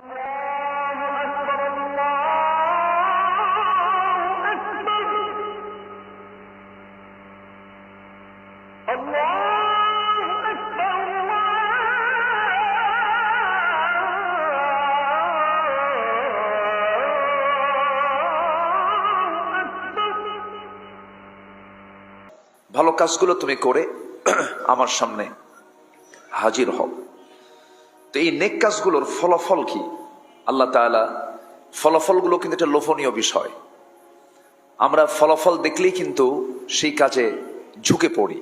ভালো কাজগুলো তুমি করে আমার সামনে হাজির হও। তো এই নেক কাজগুলোর ফলাফল কি? আল্লাহ তাআলা ফলাফলগুলো কিন্তু একটা লোভনীয় বিষয়। আমরা ফলাফল দেখলেই কিন্তু সেই কাজে ঝুঁকে পড়ি।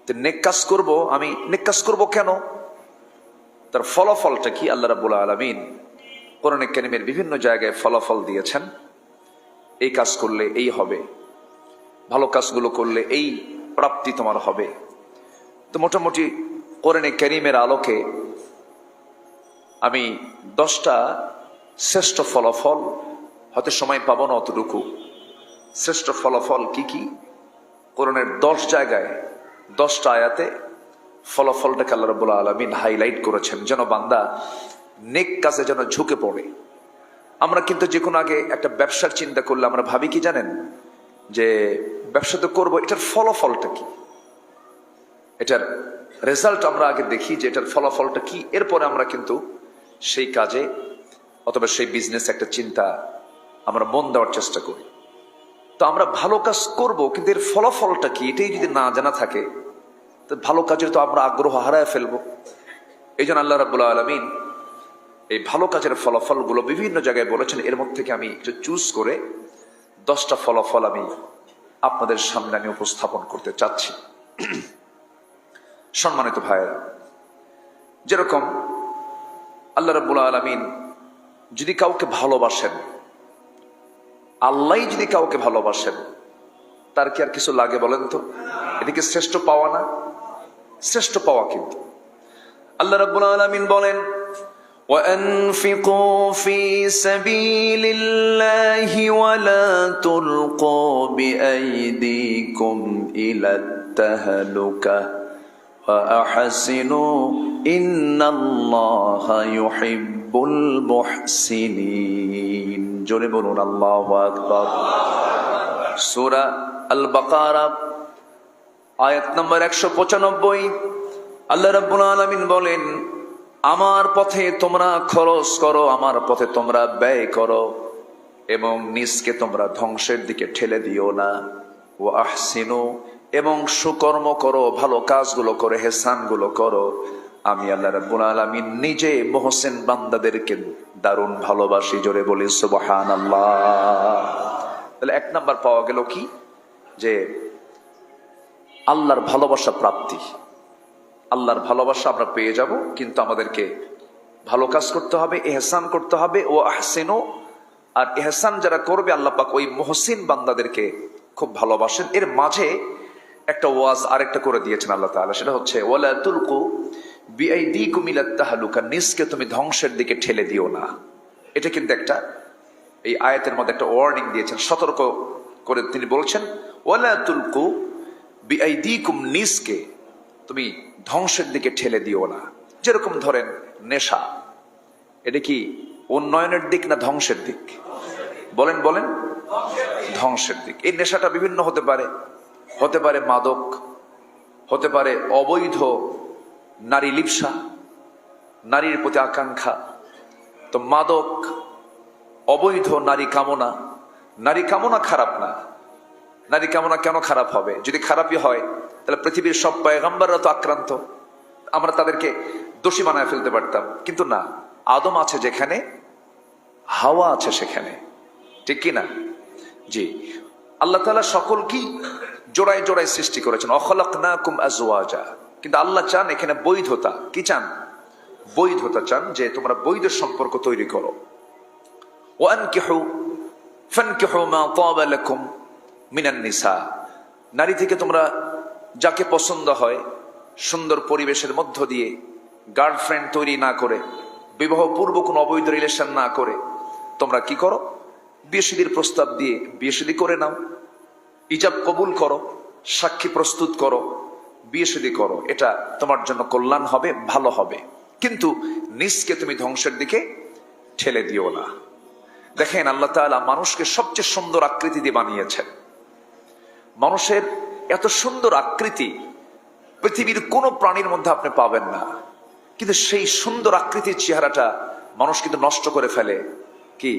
তো নেক কাজ করব, আমি নেক কাজ করব কেন? তার ফলাফলটা কি? আল্লাহ রাব্বুল আলামিন কোরআনে কারীমের বিভিন্ন জায়গায় ফলাফল দিয়েছেন। এই কাজ করলে এই হবে, ভালো কাজগুলো করলে এই প্রাপ্তি তোমার হবে। তো মোটামুটি কোরআনে কারীমের আলোকে আমি 10টা শ্রেষ্ঠ ফলাফল, হয়তো সময় পাবো না অতটুকু, শ্রেষ্ঠ ফলাফল কি কি কোরআনের 10 জায়গায় 10টা আয়াতে ফলাফলটাকে আল্লাহ রাব্বুল আলামিন হাইলাইট করেছেন, যেন বান্দা নেক কাজে যেন ঝুঁকে পড়ে। আমরা কিন্তু যে কোনো আগে একটা ব্যবসার চিন্তা করলে আমরা ভাবি কি জানেন, যে ব্যবসা তো করবো, এটার ফলাফলটা কি, এটার রেজাল্ট আমরা আগে দেখি যে এটার ফলাফলটা কি, এরপরে আমরা কিন্তু সেই কাজে অথবা সেই বিজনেস একটা চিন্তা আমরা মন দেওয়ার চেষ্টা করি। তো আমরা ভালো কাজ করব, কিন্তু এর ফলাফলটা কি এটাই যদি না জানা থাকে, তো ভালো কাজের তো আমরা আগ্রহ হারায় ফেলবো। এই জন্য আল্লাহ রাব্বুল আলামিন এই ভালো কাজের ফলাফলগুলো বিভিন্ন জায়গায় বলেছেন। এর মধ্যে থেকে আমি একটু চুজ করে 10টা ফলাফল আমি আপনাদের সামনে আমি উপস্থাপন করতে চাচ্ছি। সম্মানিত ভাইয়েরা, যেরকম আল্লাহ রাব্বুল আলামিন যদি কাউকে ভালোবাসেন, আল্লাহ যদি কাউকে ভালোবাসেন, তার কি আর কিছু লাগে বলেন তো? এটা কি শ্রেষ্ঠ পাওয়া না? শ্রেষ্ঠ পাওয়া। কিন্তু আল্লাহ রাব্বুল আলামিন বলেন, وَأَنفِقُوا فِي سَبِيلِ اللَّهِ وَلَا تُلْقُوا بِأَيْدِيكُمْ إِلَى التَّهْلُكَةِ وَأَحْسِنُوا إِنَّ اللَّهَ يُحِبُّ الْمُحْسِنِينَ। জোরে বলুন আল্লাহু আকবার। সূরা আল বাকারা আয়াত নম্বর 195 আল্লাহ রাব্বুল আলামিন বলেন, আমার পথে তোমরা খরচ করো, আমার পথে তোমরা ব্যয় করো, এবং নিজকে তোমরা ধ্বংসের দিকে ঠেলে দিও না। ও আহসিনু, এবং সুকর্ম করো, ভালো কাজগুলো করো, হেসানগুলো করো। আমি আল্লাহ রাব্বুল আলামিন নিজে মুহসিন বান্দাদেরকে দারুণ ভালোবাসি। জোরে বলি সুবহানাল্লাহ। তাহলে 1 নাম্বার পাওয়া গেল কি, যে আল্লাহর ভালোবাসা প্রাপ্তি। আল্লাহর ভালোবাসা আমরা পেয়ে যাব, কিন্তু আমাদেরকে ভালো কাজ করতে হবে, ইহসান করতে হবে। ও আহসিনু, আর ইহসান যারা করবে আল্লাহ পাক ওই মুহসিন বান্দাদেরকে খুব ভালোবাসেন। এর মাঝে একটা ওয়াজ আরেকটা করে দিয়েছেন আল্লাহ তাআলা, সেটা হচ্ছে ওয়ালা তুলকু বিআইদিকুম ইলাত তাহলুকা, নিজকে তুমি ধ্বংসের দিকে ঠেলে দিও না। এটা কিন্তু একটা, এই আয়াতের মধ্যে একটা ওয়ার্নিং দিয়েছেন, সতর্ক করে তিনি বলছেন ওয়ালা তুলকু বিআইদিকুম, নিজকে তুমি ধ্বংসের দিকে ঠেলে দিও না। যেরকম ধরেন নেশা, এটা কি উন্নয়নের দিক না ধ্বংসের দিক? বলেন বলেন, ধ্বংসের দিক। এই নেশাটা বিভিন্ন হতে পারে, হতে পারে মাদক, হতে পারে অবৈধ নারী লিপ্সা, নারীর প্রতি আকাঙ্ক্ষা। তো মাদক, অবৈধ নারী কামনা, নারী কামনা খারাপ না। নারী কামনা কেন খারাপ হবে? যদি খারাপই হয় তাহলে পৃথিবীর সব পয়গম্বররা তো আক্রান্ত, আমরা তাদেরকে দোষী বানায় ফেলতে পারতাম। কিন্তু না, আদম আছে যেখানে, হাওয়া আছে সেখানে, ঠিক কি না? জি, আল্লাহ তাআলা সকলকেই জোড়ায় জোড়ায় সৃষ্টি করেছেন। অখলাকনাকুম আজওয়াজা, কিন্তু আল্লাহ চান এখানে বৈধতা। কি চান? বৈধতা চান, যে তোমরা বৈধ সম্পর্ক তৈরি করো। ওয়ানকিহু ফানকিহু মা তাবা লাকুম মিনান নিসা, নারী থেকে তোমরা যাকে পছন্দ হয় সুন্দর পরিবেশের মধ্য দিয়ে, গার্লফ্রেন্ড তৈরি না করে, বিবাহ পূর্ব কোনো অবৈধ রিলেশন না করে, তোমরা কি করো? বিয়ে শাদীর প্রস্তাব দিয়ে বিয়ে শাদী করে নাও, ইজাব কবুল করো, সাক্ষী প্রস্তুত করো, বিয়ে শাদী করো। এটা তোমার জন্য কল্যাণ হবে, ভালো হবে। কিন্তু নিজকে তুমি ধ্বংসের দিকে ঠেলে দিও না। দেখেন আল্লাহ তাআলা মানুষকে সবচেয়ে সুন্দর আকৃতি দিয়ে বানিয়েছেন। মানুষের এত সুন্দর আকৃতি পৃথিবীর কোন প্রাণীর মধ্যে আপনি পাবেন না, কিন্তু সেই সুন্দর আকৃতির চেহারাটা মানুষ কিন্তু নষ্ট করে ফেলে। কি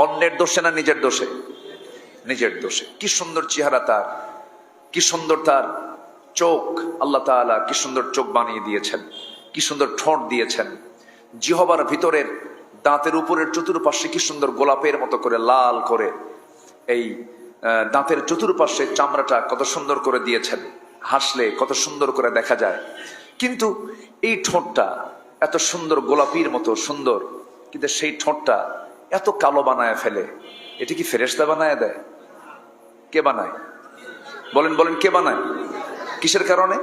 অন্যের দোষে না নিজের দোষে? নিজের দোষে। কি সুন্দর চেহারা তার, কি সুন্দর তার চোখ, আল্লাহ তাআলা কি সুন্দর চোখ বানিয়ে দিয়েছেন, কি সুন্দর ঠোঁট দিয়েছেন। জিহ্বার ভিতরের দাঁতের উপরের চতুর্পাশে কি সুন্দর গোলাপের মতো করে লাল করে এই দাঁতের চতুর্পাশে চামড়াটা কত সুন্দর করে দিয়েছেন, হাসলে কত সুন্দর করে দেখা যায়। কিন্তু এই ঠোঁটটা এত সুন্দর গোলাপির মতো সুন্দর, কিন্তু সেই ঠোঁটটা এত কালো বানায় ফেলে। এটা কি ফেরেশতা বানায় দেয়? কে বানায়? বলেন বলেন, কে বানায়? কিসের কারণে?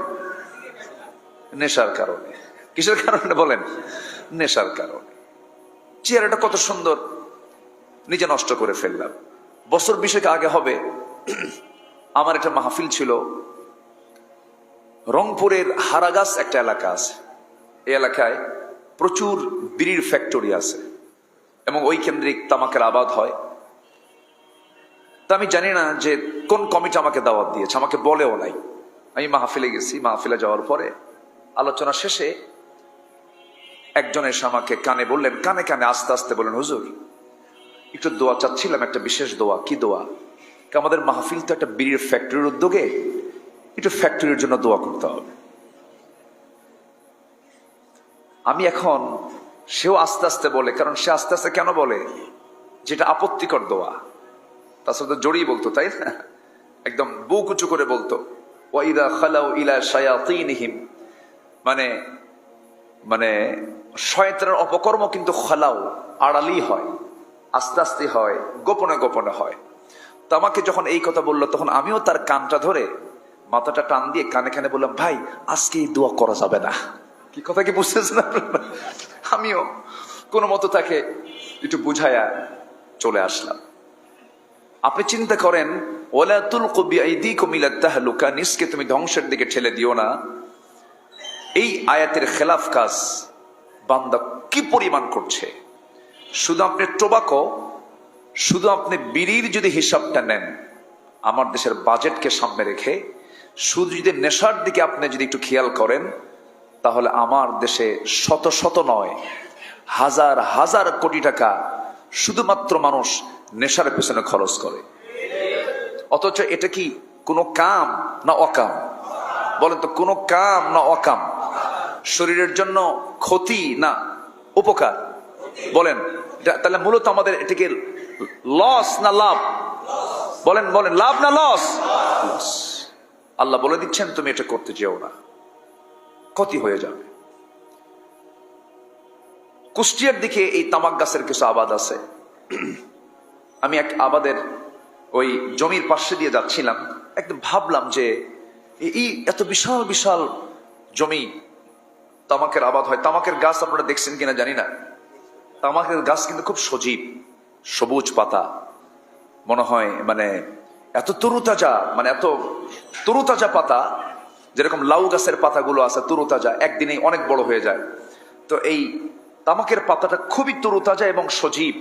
নেশার কারণে। কিসের কারণে বলেন? নেশার কারণে। চেহারাটা কত সুন্দর, নিজে নষ্ট করে ফেললাম। বছর 20 আগে হবে, আমার একটা মাহফিল ছিল রংপুরের হারাগাছ একটা এলাকা আছে। এই এলাকায় প্রচুর বিড়ির ফ্যাক্টরি আছে এবং ওই কেন্দ্রিক তামাকের আবাদ হয়। তা আমি জানি না যে কোন কমিটি আমাকে দাওয়াত দিয়েছে, আমাকে বলেও নাই। আমি মাহফিলে গেছি। মাহফিলে যাওয়ার পরে আলোচনা শেষে একজন এসে আমাকে কানে বললেন, কানে কানে আস্তে আস্তে বললেন, হুজুর একটু দোয়া চাচ্ছিলাম, একটা বিশেষ দোয়া। কি দোয়া? আমাদের মাহফিল তো একটা বিড়ির ফ্যাক্টরির উদ্যোগে, একটু ফ্যাক্টরির জন্য দোয়া করতে হবে। আমি এখন, সেও আস্তে আস্তে বলে, কারণ সে আস্তে আস্তে কেন বলে, যেটা আপত্তিকর দোয়া তার সাথে জড়িয়ে বলতো, তাই না? একদম বুক উঁচু করে বলতো, ওয়াইদা খালাউ ইলা শায়াতিনহিম, মানে মানে শয়তানের অপকর্ম কিন্তু খালাউ আড়ালি হয়, আস্তে আস্তে হয়, গোপনে গোপনে হয়। তো আমাকে যখন এই কথা বললো, তখন আমিও তার কানটা ধরে মাথাটা টান দিয়ে কানে কানে বললাম, ভাই আজকে এই দোয়া করা যাবে না। কি কথা কি বুঝতেছেন আপনারা? আমিও কোনো মতো তাকে একটু বুঝায়া চলে আসলাম। আপনি চিন্তা করেন, ওয়ালা তুলকু বিআইদিকুম ইলা তাহলুকা, নিজকে তুমি ধ্বংসের দিকে ঠেলে দিও না। এই আয়াতের খেলাফ কাজ বান্দা কি পরিমাণ করছে। শুধু আপনি টোবাকো, শুধু আপনি বিড়ির যদি হিসাবটা নেন, আমার দেশের বাজেটকে সামনে রেখে শুধু যদি নেশার দিকে আপনি যদি একটু খেয়াল করেন, তাহলে আমার দেশে শত শত নয়, হাজার হাজার কোটি টাকা শুধুমাত্র মানুষ নেশার পেছনে খরচ করে। অথচ এটা কি কোনো কাম না অকাম? বলেন তো, কোনো কাম না অকাম? শরীরের জন্য ক্ষতি না উপকার? বলেন। তাহলে মূলত আমাদের এটাকে লস না লাভ? বলেন বলেন, লাভ না লস? আল্লাহ বলে দিচ্ছেন, তুমি এটা করতে যেও না, ক্ষতি হয়ে যাবে। কুষ্টিয়ার দিকে এই তামাক গাছের কিছু আবাদ আছে। আমি এক আবাদের ওই জমির পাশে দিয়ে যাচ্ছিলাম, একদম ভাবলাম যে এই এত বিশাল বিশাল জমি তামাকের আবাদ হয়। তামাকের গাছ আপনারা দেখছেন কিনা জানি না, তামাকের গাছ কিন্তু খুব সজীব, সবুজ পাতা, মনে হয় মানে এত তরুতাজা, মানে এত তরুতাজা পাতা, যেরকম লাউ গাছের পাতাগুলো আছে তরুতাজা, একদিনেই অনেক বড় হয়ে যায়। তো এই তামাকের পাতাটা খুবই তরুতাজা এবং সজীব,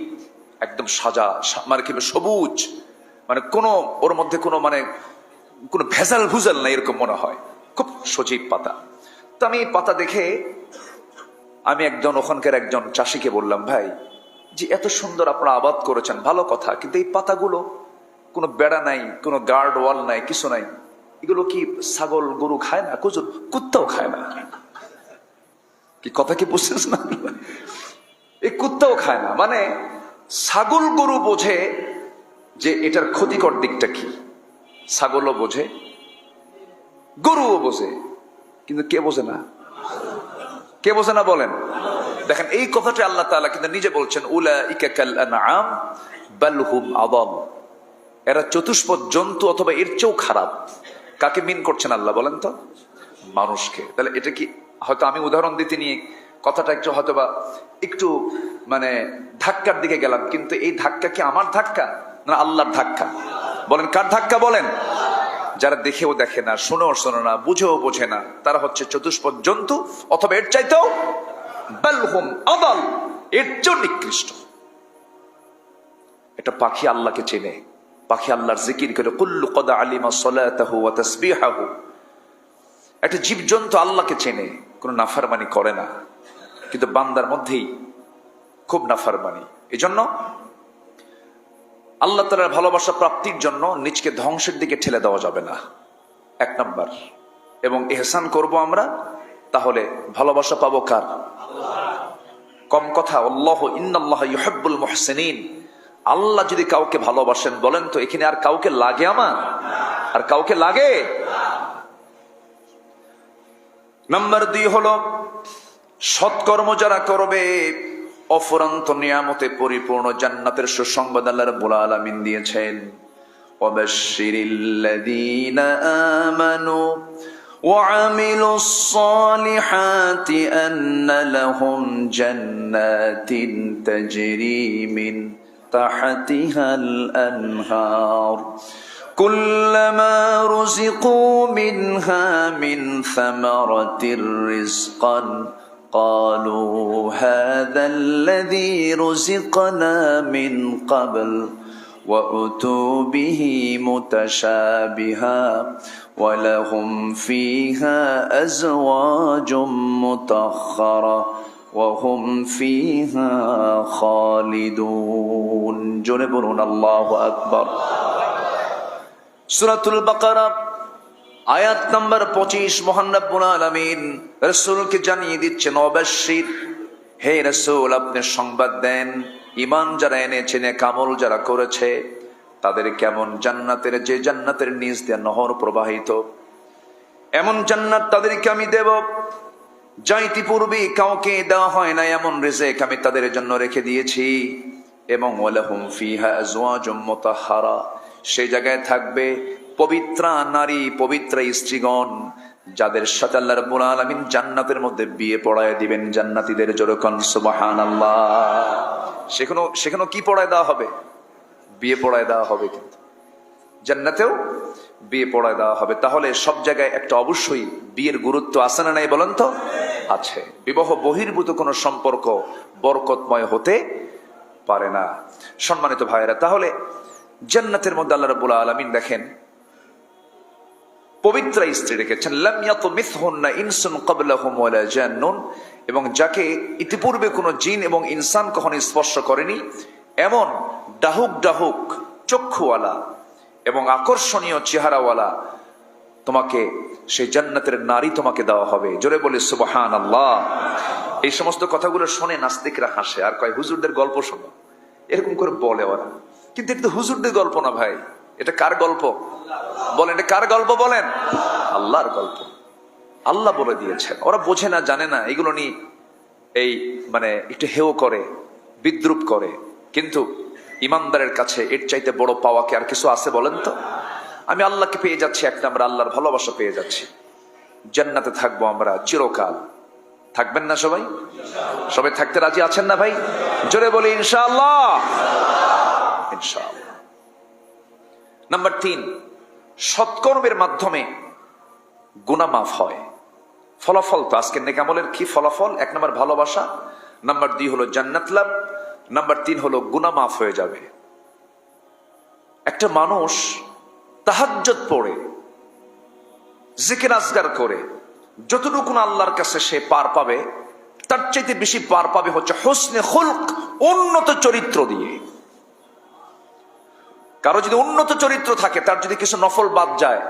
একদম সাজা, মানে কি সবুজ, মানে কোনো ওর মধ্যে কোনো মানে কোনো ভেজাল ভুজাল নাই, এরকম মনে হয়, খুব সজীব পাতা। তো আমি এই পাতা দেখে আমি ওখানকার একজন চাষিকে বললাম, ভাই যে এত সুন্দর আপনারা আবাদ করেছেন, ভালো কথা, কিন্তু এই পাতাগুলো কোনো বেড়া নাই, কোনো গার্ড ওয়াল নাই, কিছু নাই, এগুলো কি ছাগল গরু খায় না? কুত্তাও খায় না। কি কথা কি বুঝছেন না? এই কুত্তাও খায় না, মানে ছাগল গরু বোঝে যে এটার ক্ষতিকর দিকটা কি, ছাগলও বোঝে, গরুও বোঝে, কিন্তু কে বোঝে না? কে বোঝে না বলেন? দেখেন এই কথাটা আল্লাহ তাআলা কিন্তু নিজে বলছেন, উলাইকা কাল আনআম বাল হুম আযাল, এরা চতুষ্পদ জন্তু অথবা এর চেয়েও খারাপ। কাকে মিন করছেন আল্লাহ বলেন তো? মানুষকে। তাহলে এটা কি, হয়তো আমি উদাহরণ দিতে নিয়ে কথাটা একটু হয়তোবা একটু মানে ধাক্কার দিকে গেলাম, কিন্তু এই ধাক্কা কি আমার ধাক্কা না আল্লাহর ধাক্কা? বলেন কার ধাক্কা বলেন? যারা দেখেও দেখে না, শুনেও শোনে না, বুঝেও বোঝে না, তারা হচ্ছে চতুষ্পদ জন্তু অথবা এর চাইতেও বাল হুম আদাল, এর চেয়ে নিকৃষ্ট। এটা পাখি আল্লাহকে চেনে, পাখি আল্লাহর জিকির করে, কুল্লু কদ আলিমা সলাতাহু ওয়া তাসবিহাহু। একটা জীবজন্তু আল্লাহকে চেনে, কোনো নাফরমানি করে না, কিন্তু বান্দার মধ্যেই খুব নাফরমানি। এজন্য আল্লাহ তাআলার ভালোবাসা প্রাপ্তির জন্য নিজকে ধ্বংসের দিকে ঠেলে দেওয়া যাবে না, এক নাম্বার। এবং ইহসান করব আমরা, তাহলে ভালোবাসা পাবো কার? কম কথা, আল্লাহু ইন্নাল্লাহা ইউহিব্বুল মুহসিনিন। আল্লাহ যদি কাউকে ভালোবাসেন, বলেন তো এখানে আর কাউকে লাগে? আমার আর কাউকে লাগে? নাম্বার 2 হলো সৎকর্ম যারা করবে, অফুরন্ত নিয়ামতে পরিপূর্ণ জান্নাতের সুসংবাদ আল্লাহ রাব্বুল আলামিন দিয়েছেন। ওয়াবাশশিরিল্লাযীনা আমানু وعملوا الصالحات أن لهم جنات تجري من تحتها الأنهار كلما رزقوا منها من ثمرة رزقا قالوا هذا الذي رزقنا من قبل وأتوا به متشابها ولهم فيها أزواج مطهرة وهم فيها خالدون جنبون الله أكبر সূরাতুল বাকারা আয়াত নাম্বার 25 মহান রব্বুল আলামিন রাসূলকে জানিয়ে দিচ্ছেন, অবশ্যই হে রাসূল আপনি সংবাদ দেন, ঈমান যারা এনেছে, নেক আমল যারা করেছে, তাদের কেমন জান্নাতের, যে জান্নাতের নিচ দিয়ে নহর প্রবাহিত, এমন জান্নাত তাদেরকে আমি দেব যা ইতিপূর্বে কাউকে দেওয়া হয় না, এমন রিজিক আমি তাদের জন্য রেখে দিয়েছি। এবং ওয়ালাহুম ফিহা আজওয়াজুম মুতাহহারা, সেই জায়গায় থাকবে পবিত্রা নারী, পবিত্র স্ত্রীগণ, যাদের সাথে আল্লাহ রাব্বুল আলামিন জান্নাতের মধ্যে বিয়ে পড়ায় দিবেন জান্নাতীদের। জোরে কোন সুবহানাল্লাহ। সেখানেও কি পড়ায় দেওয়া হবে? বিয়ে পড়ায় দেওয়া হবে, কিন্তু জান্নাতেও বিয়ে পড়ায় দেওয়া হবে। তাহলে সব জায়গায় একটা অবশ্যই বিয়ের গুরুত্ব আছে না নাই বলেন তো? আছে। বিবাহ বহির্ভূত কোনো সম্পর্ক বরকতময় হতে পারে না। সম্মানিত ভাইয়েরা, তাহলে জান্নাতের মধ্যে আল্লাহ রাব্বুল আলামিন দেখেন পবিত্র স্ত্রী রেখেছেন, লাম ইয়াতমিসহুন্না ইনসুন ক্বাবলাহুম ওয়ালা জান্নুন, এবং যাকে ইতিপূর্বে কোনো জিন এবং ইনসান কখনো স্পর্শ করেনি, এমন ডাহুক ডাহুক চক্ষুওয়ালা এবং আকর্ষণীয় চেহারাওয়ালা তোমাকে, সেই জান্নাতের নারী তোমাকে দেওয়া হবে। জোরে বলে সুবহানাল্লাহ। এই সমস্ত কথাগুলো শুনে নাস্তিকরা হাসে আর কয় হুজুরদের গল্প শোনো, এরকম করে বলে ওরা। কিন্তু এটা তো হুজুরদের গল্প না ভাই, এটা কার গল্প বলেন? এটা কার গল্প বলেন? আল্লাহর গল্প। আল্লাহ বলে দিয়েছেন। ওরা বোঝে না, জানে না, এগুলো নিয়ে এই মানে একটু হেও করে, বিদ্রুপ করে। কিন্তু ইমানদারের কাছে এর চাইতে বড় পাওয়া কি আর কিছু আছে বলেন তো? আমি আল্লাহকে পেয়ে যাচ্ছি, একটা আমরা আল্লাহর ভালোবাসা পেয়ে যাচ্ছি, জান্নাতে থাকবো আমরা চিরকাল। থাকবেন না সবাই? সবাই থাকতে রাজি আছেন না ভাই? জোরে বলি ইনশাআল্লাহ। ইনশাআল্লাহ। নাম্বার 3, সৎকর্মের মাধ্যমে গুনাহ মাফ হয়। ফলাফল তো আজকে নেক আমলের কি ফলাফল? 1 নম্বর ভালোবাসা, নাম্বার 2 হলো জান্নাত লাভ, নাম্বার 3 হলো গুনাহ মাফ হয়ে যাবে। একটা মানুষ তাহাজ্জুদ পড়ে, জিকির আজগার করে যতটুকু আল্লাহর কাছে সে পার পাবে, তার চাইতে বেশি পার পাবে হচ্ছে হুসনে খুলক, উন্নত চরিত্র দিয়ে। কারো যদি উন্নত চরিত্র থাকে, তার যদি কিছু নফল বাদ যায়,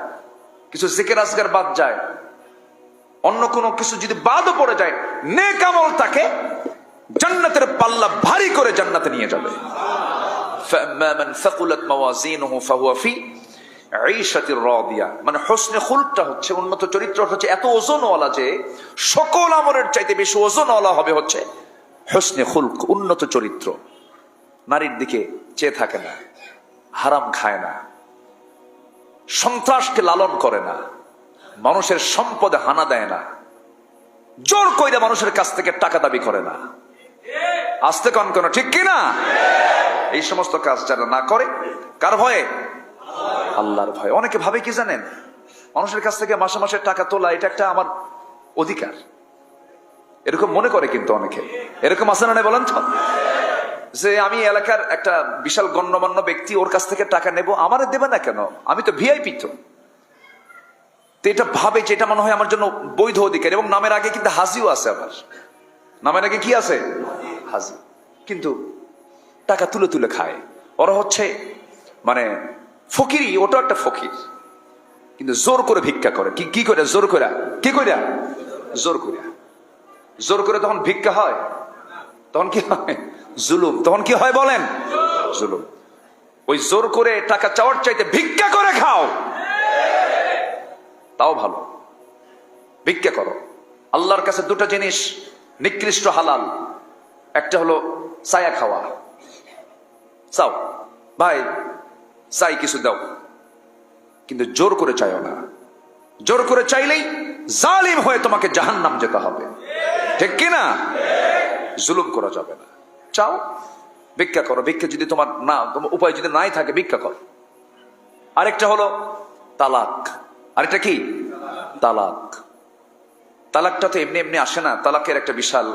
কিছু জিকির আজগার বাদ যায়, অন্য কোনো কিছু যদি বাদও পড়ে যায়, নেক আমল তাকে জান্নাতের পাল্লা ভারী করে জান্নাতে নিয়ে যাবে। ফাম্মা মান সাকুলাত মাওয়াজিনুহু ফাহুয়া ফি ঈশাতির রাদিয়া। মানে হুসনে খুলকটা হচ্ছে, উন্নত চরিত্র হচ্ছে এত ওজনওয়ালা যে সকল আমলের চাইতে বেশি ওজনওয়ালা হবে হচ্ছে হুসনে খুলক, উন্নত চরিত্র। নারীর দিকে চেয়ে থাকে না, হারাম খায় না, সন্ত্রাসকে লালন করে না, মানুষের সম্পদে হানা দেয় না, জোর কইরা মানুষের কাছ থেকে টাকা দাবি করে না। আস্তে কন কোন ঠিক কিনা? এই সমস্ত কাজ যারা না করে, কার ভয়ে? আল্লাহর ভয়ে। অনেকে ভাবে কি জানেন, মানুষের কাছ থেকে মাসে মাসে টাকা তোলা এটা একটা আমার অধিকার, এরকম মনে করে কিন্তু অনেকে, এরকম আছে না বলেন তো, যে আমি এলাকার একটা বিশাল গণ্যমান্য ব্যক্তি, ওর কাছ থেকে টাকা নেব, আমারে দেবে না কেন, আমি তো ভিআইপি। তো এটা ভাবে যে এটা মনে হয় আমার জন্য বৈধ অধিকার, এবং নামের আগে কিন্তু হাজিও আছে, আবার নামের আগে কি আছে, হাজি। কিন্তু টাকা তুলে তুলে খায়। ওরা হচ্ছে মানে ফকিরি, ওটা একটা ফকির, কিন্তু জোর করে ভিক্ষা করে। কি করে জোর করে, কি কইরা জোর করে, জোর করে তখন ভিক্ষা হয়, তখন কি হয় জুলুম, তখন কি হয় বলেন, জুলুম। ওই জোর করে টাকা চাওয়ার চাইতে ভিক্ষা করে খাও, তাও ভালো, ভিক্ষা করো। আল্লাহর কাছে দুটো জিনিস নিকৃষ্ট হালাল, একটা হলো ছায়া খাওয়া, চাও ভাই চাই কিছু দাও, কিন্তু জোর করে চাইও না। জোর করে চাইলেই জালিম হয়ে তোমাকে জাহান্নাম যেতে হবে, ঠিক কিনা? জুলুম করা যাবে না। চাও, ভিক্ষা করো, ভিক্ষা যদি তোমার না, তোমার উপায় যদি নাই থাকে ভিক্ষা করো। আরেকটা হলো তালাক, আরেকটা কি তালাক। তালাকটা তো এমনি এমনি আসে না, তালাকের একটা বিশাল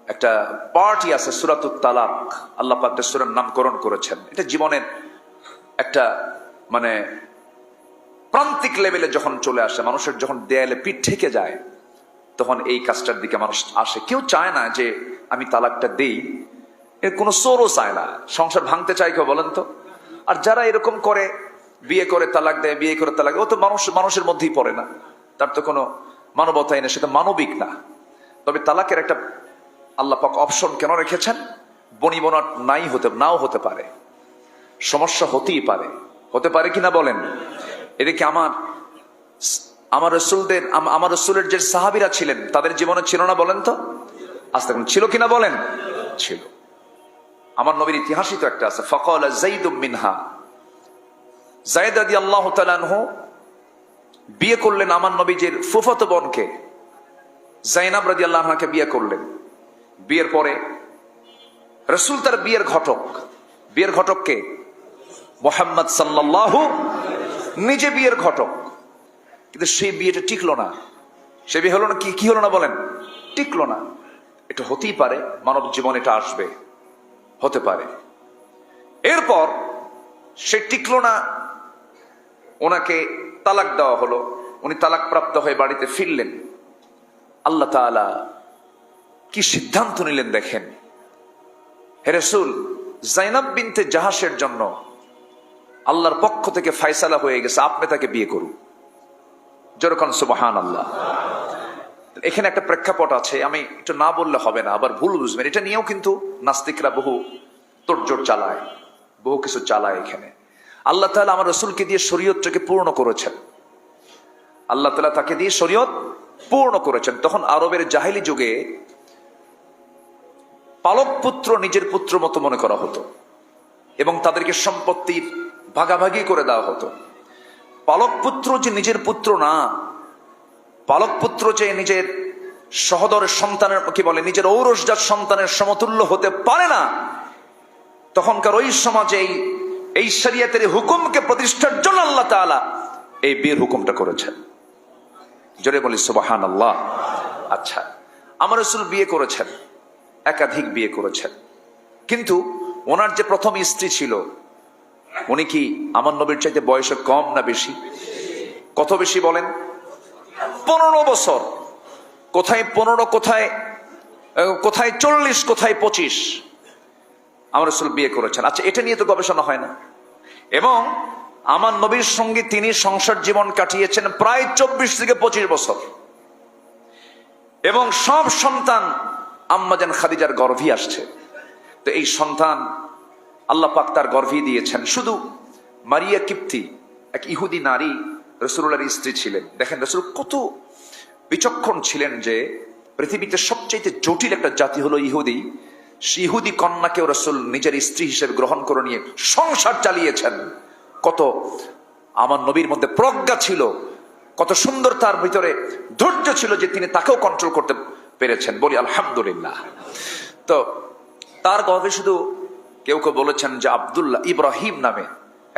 একটা পার্টি আছে, সূরাতুত তালাক। আল্লাহ পাক একটা সূরার নামকরণ করেছেন। এটা জীবনের একটা মানে প্রান্তিক লেভেলে যখন চলে আসে, মানুষের যখন দেয়ালে পিঠ ঠেকে যায়, তখন এই কাজটার দিকে মানুষ আসে। কেউ চায় না যে আমি তালাকটা দেই, এর কোনো সোরও চায় না। সংসার ভাঙতে চায় কেউ বলেন তো? আর যারা এরকম করে, বিয়ে করে তালাক দেয়, বিয়ে করে তালাক, ও তো মানুষের মধ্যেই পড়ে না, তার তো কোনো মানবতাই না, সেটা মানবিক না। তবে তালাকের একটা আল্লাহ পাক অপশন কেন রেখেছেন? বনিবনা নাও হতে পারে, সমস্যা হতেই পারে, হতে পারে কিনা বলেন। এদিকে আমার রসুলের যে সাহাবীরা ছিলেন, তাদের জীবনে ছিল না বলেন তো? আস্তে ছিল কিনা বলেন? ছিল। আমার নবীর ইতিহাসই তো একটা আছে, ফাকালা যায়েদ মিনহা। যায়েদ রাদিয়াল্লাহু তাআলা আনহু বিয়ে করলেন আমার নবীজির ফুফাতো বোনকে, যায়নাব রাদিয়াল্লাহু আনহাকে বিয়ে করলেন। বিয়ের পরে রাসূল তার বিয়ের ঘটক কে? মুহাম্মদ সাল্লাল্লাহু, নিজে বিয়ের ঘটক। কিন্তু সেই বিয়েটা টিকলো না, সে বিয়ে হলো না, কি হলো না বলেন? টিকলো না। এটা হতেই পারে, মানব জীবন এটা আসবে, হতে পারে। এরপর সে টিকলো না, ওনাকে তালাক দেওয়া হলো। উনি তালাক প্রাপ্ত হয়ে বাড়িতে ফিরলেন। আল্লাহ তাআলা কি সিদ্ধান্ত নিলেন দেখেন। হে রাসূল, যায়নাব বিনতে জাহাশের জন্য আল্লাহর পক্ষ থেকে ফয়সালা হয়ে গেছে, আপনি তাকে বিয়ে করুন। যেরকম সুবহানাল্লাহ। এখানে একটা প্রেক্ষাপট আছে, আমি একটু না বললে হবে না, আবার ভুল বুঝবেন। এটা নিয়েও কিন্তু নাস্তিকরা বহু তোড়জোড় চালায়, বহু কিছু চালায়। এখানে আল্লাহ তাআলা আমার রাসূলকে দিয়ে শরীয়তটাকে পূর্ণ করেছেন। আল্লাহ তাআলা তাকে দিয়ে শরীয়ত পূর্ণ করেছেন। তখন আরবের জাহেলি যুগে পালক পুত্র নিজের পুত্র মতো মনে করা হতো, এবং তাদেরকে সম্পত্তির ভাগাভাগি করে দেওয়া হতো। পালক পুত্র যে নিজের পুত্র না, পালক পুত্র যে নিজের সহোদরের সন্তানের, কি বলে, নিজের ঔরসজাত সন্তানের সমতুল্য হতে পারে না। তখনকার ওই সমাজে এই শরীয়তের হুকুমকে প্রতিষ্ঠার জন্য আল্লাহ তাআলা এই বিয়ের হুকুমটা করেছেন। জোরে বলি সুবহানাল্লাহ। আচ্ছা, আমার রাসূল বিয়ে করেছেন, একাধিক বিয়ে করেছেন, কিন্তু ওনার যে প্রথম স্ত্রী ছিল, উনি কি আমার নবীর চাইতে বয়সে কম না বেশি? কত বেশি বলেন? 15 বছর। কোথায় 15, কোথায় 40, কোথায় 25 আমার রাসূল বিয়ে করেছেন। আচ্ছা, এটা নিয়ে তো গবেষণা হয় না। এবং আমার নবীর সঙ্গে তিনি সংসার জীবন কাটিয়েছেন প্রায় 24 থেকে 25 বছর, এবং সব সন্তান আম্মাজান খাদিজার গর্ভে আসছে। তো এই সন্তান আল্লাহ পাক তার গর্ভে দিয়েছেন। শুধু মারিয়া কিপ্তি, এক ইহুদি নারী রাসূলুল্লাহর স্ত্রী ছিলেন। দেখেন রাসূল কত বিচক্ষণ ছিলেন, যে পৃথিবীতে সবচেয়ে জটিল একটা জাতি হলো ইহুদি। ইহুদি কন্যাকেও রাসূল নিজের স্ত্রী হিসেবে গ্রহণ করে নিয়ে সংসার চালিয়েছেন। কত আমার নবীর মধ্যে প্রজ্ঞা ছিল, কত সুন্দর তার ভিতরে ধৈর্য ছিল, যে তিনি তাকেও কন্ট্রোল করতে পেরেছেন। বলি আলহামদুলিল্লাহ। তো তার গর্ভে শুধু কেউ কেউ বলেছেন যে আব্দুল্লাহ, ইব্রাহিম নামে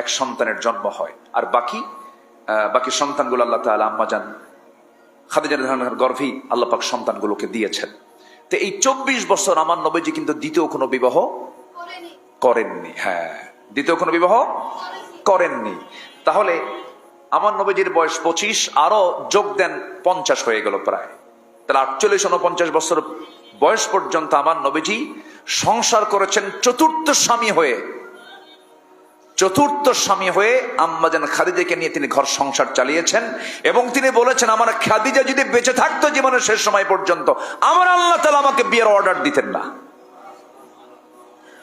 এক সন্তানের জন্ম হয়, আর বাকি সন্তানগুলো আল্লাহ তাআলা আম্মাজান খাদিজা রাদিয়াল্লাহু আনহার গর্ভেই আল্লাহ পাক সন্তানগুলোকে দিয়েছেন। তো এই 24 বছর আমার নবীজি কিন্তু দ্বিতীয় কোনো বিবাহ করেননি। হ্যাঁ, দ্বিতীয় কোনো বিবাহ করেননি। তাহলে আমার নবীজির বয়স 25, আরো যোগ দেন 50 হয়ে গেল প্রায়। তাহলে 48-49 বছর বয়স পর্যন্ত আমার নবীজি সংসার করেছেন চতুর্থ স্বামী হয়ে আম্মাজান খাদিজাকে নিয়ে তিনি ঘর সংসার চালিয়েছেন। এবং তিনি বলেছেন, আমার খাদিজা যদি বেঁচে থাকতো জীবনের শেষ সময় পর্যন্ত, আমার আল্লাহ তাআলা আমাকে বিয়ের অর্ডার দিতেন না।